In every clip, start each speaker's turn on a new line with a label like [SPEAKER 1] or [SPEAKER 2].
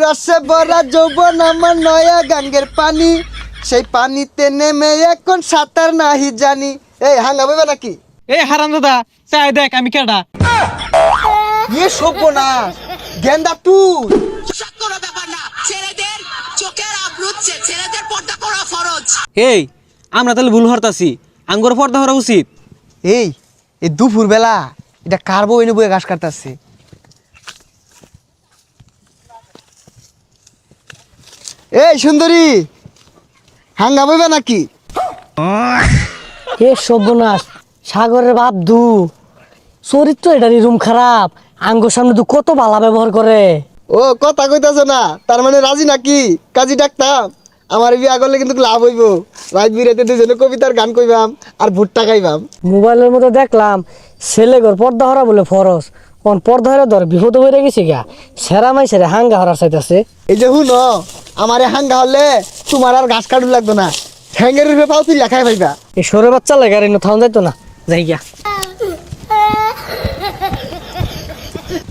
[SPEAKER 1] রসে ভরা যৌবন আমার নয়া গাঙ্গের পানি, সেই পানিতে নেমে এখন সাঁতার নাহি জানি। এই হাঙ্গা বইবে নাকি?
[SPEAKER 2] এই হারাম দাদা চাই দেখ আমি কেডা।
[SPEAKER 1] ইয়ে সভ্য না গেন্দা তুই।
[SPEAKER 3] কোনো ব্যাপার না, ছেলেদের চোখের আবরুচ্ছে, ছেলেদের পর্দা করা ফরজ।
[SPEAKER 2] এই আমরা তাহলে ভুল হরতাছি, আঙ্গুর পর্দা হরা উচিত।
[SPEAKER 1] এই এই দুপুর বেলা এটা কার বউ এনে বয়ে ঘাস কাটতেছে? এই সুন্দরী হাঙ্গা বইবে নাকি?
[SPEAKER 4] এ সর্বনাশ, সাগরের বাপ দু চরিত্র এটারই রুম খারাপ। আঙ্গুর সামনে দু কত বালা ব্যবহার করে।
[SPEAKER 1] ও কথা কইতাছ না, তার মানে রাজি নাকি? কাজী ডাকতাম, আমার বিয়া করলে কিন্তু লাভ হইব। রাত বিরাতে দুজনে কবিতার গান কইবাম আর ভুট্টা খাইবাম।
[SPEAKER 4] মোবাইলের মধ্যে দেখলাম ছেলে ঘর পর্দা হরা বলে ফরস, কোন পর্দা হরা ধর বিপদ হয়ে গেছে গা, সেরা মাই সেরা হাঙ্গা হরার চাইতেছে।
[SPEAKER 1] এই যে হুন আমারে হাঙ্গা হলে তোমার আর ঘাস কাটু লাগতো না, ঠ্যাঙ্গের রূপে পাও তুই লেখাই পাইবা।
[SPEAKER 4] এই সরে বাচ্চা লাগে আর থাউন যাইতো না, যাই গিয়া।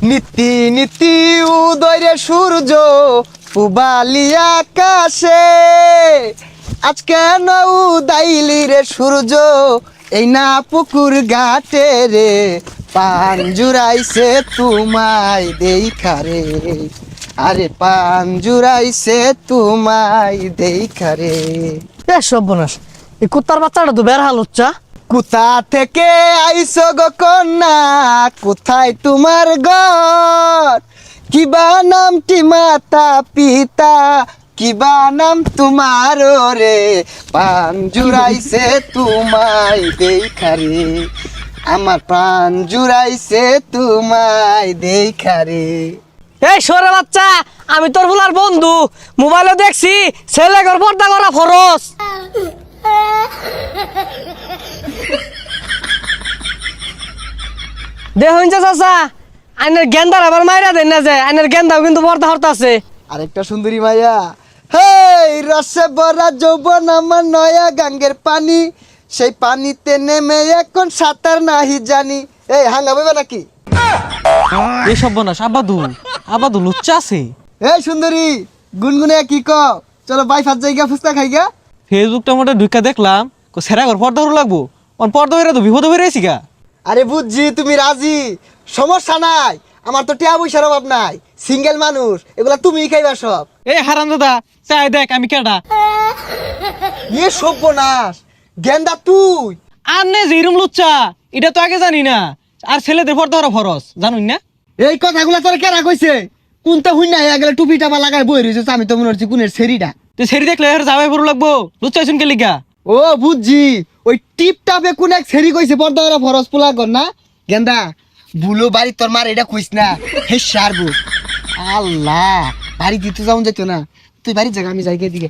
[SPEAKER 1] নীতি নীতি উদয় সূর্য পুবালি আকাশে, আজ কেন উদাইলি রে সূর্য এই না পুকুর ঘাটে রে, পান জুড়াইছে তোমায় দেখা রে, আরে পান জুড়াইছে তোমায় দেখা রে।
[SPEAKER 4] এ সর্বনাশ, এই কুত্তার বাচ্চাটা তো বের হাল হচ্ছা।
[SPEAKER 1] কোথা থেকে আইছো গো কন্যা, কোথায় তোমার ঘর, কিবা নামটি মাতা পিতা, কিবা নাম তোমার রে, পান জুড়াইছে তোমায় দেখা রে, আমার প্রাণ জুড়াইছে তোমায় দেখা রে।
[SPEAKER 4] এই সরে বাচ্চা, আমি তোর বুলার বন্ধু, মোবাইলে দেখছি ছেলে ঘর পর্দা করা ফরস। দেখুন চাচা, আইনের গেন্দার আবার মাইরা দেন না যায়, আইনের গেন্দাও কিন্তু পর্দা হরতাছে।
[SPEAKER 1] আরেকটা সুন্দরী মাইয়া, হেই রসে ভরা যৌবন আমার নয়া গাঙ্গের পানি, সেই পানিতে নেমে এখন সাঁতার নাহি জানি। এই হাঙ্গা বইবে নাকি?
[SPEAKER 2] এই সর্বনাশ আবাদু লুচ্চা আছে।
[SPEAKER 1] এই সুন্দরী গুনগুনে কি ক, চলো বাই ফাত জায়গা ফুচকা খাইগা।
[SPEAKER 2] ফেসবুকটা মোটা ঢুকা দেখলাম সেরা ঘর পর্দা হরু লাগবো, পর্দা হইরা তো বিপদ হয়ে রয়েছি গা।
[SPEAKER 1] আরে বুঝছি তুমি রাজি, সমস্যা নাই, আমার তো টিয়া পয়সার অভাব নাই, সিঙ্গেল মানুষ, এগুলা তুমিই খাইবা সব।
[SPEAKER 2] এই হারাম দাদা চাই দেখ আমি কেডা।
[SPEAKER 1] ইয়ে সর্বনাশ গেন্দা তুই।
[SPEAKER 2] আর নে যেরম লুচ্চা এটা তো আগে জানি না, আর ছেলেদের পর্দা হরা ফরস জানুন না।
[SPEAKER 1] এই কথাগুলা তোর কেরা কইছে? কোনটা হুই নাই আগলে টুপি টাপা লাগাই বই রয়েছে, আমি তো মনে হচ্ছে কোনের সেরিটা।
[SPEAKER 2] তুই সেরি দেখলে আর যাবাই পড়ু লাগবো, লুচ্চা শুনকে লিগা।
[SPEAKER 1] ও বুঝছি, ওই টিপ টাপে কোন এক সেরি কইছে পর্দা করা ফরজ পোলা কর না। গেন্দা ভুলো বাড়ি তোর মার এটা কইস না, হে সারবো। আল্লাহ বাড়ি দিতে যাও যেত না, তুই বাড়ির জায়গা আমি যাই দিকে।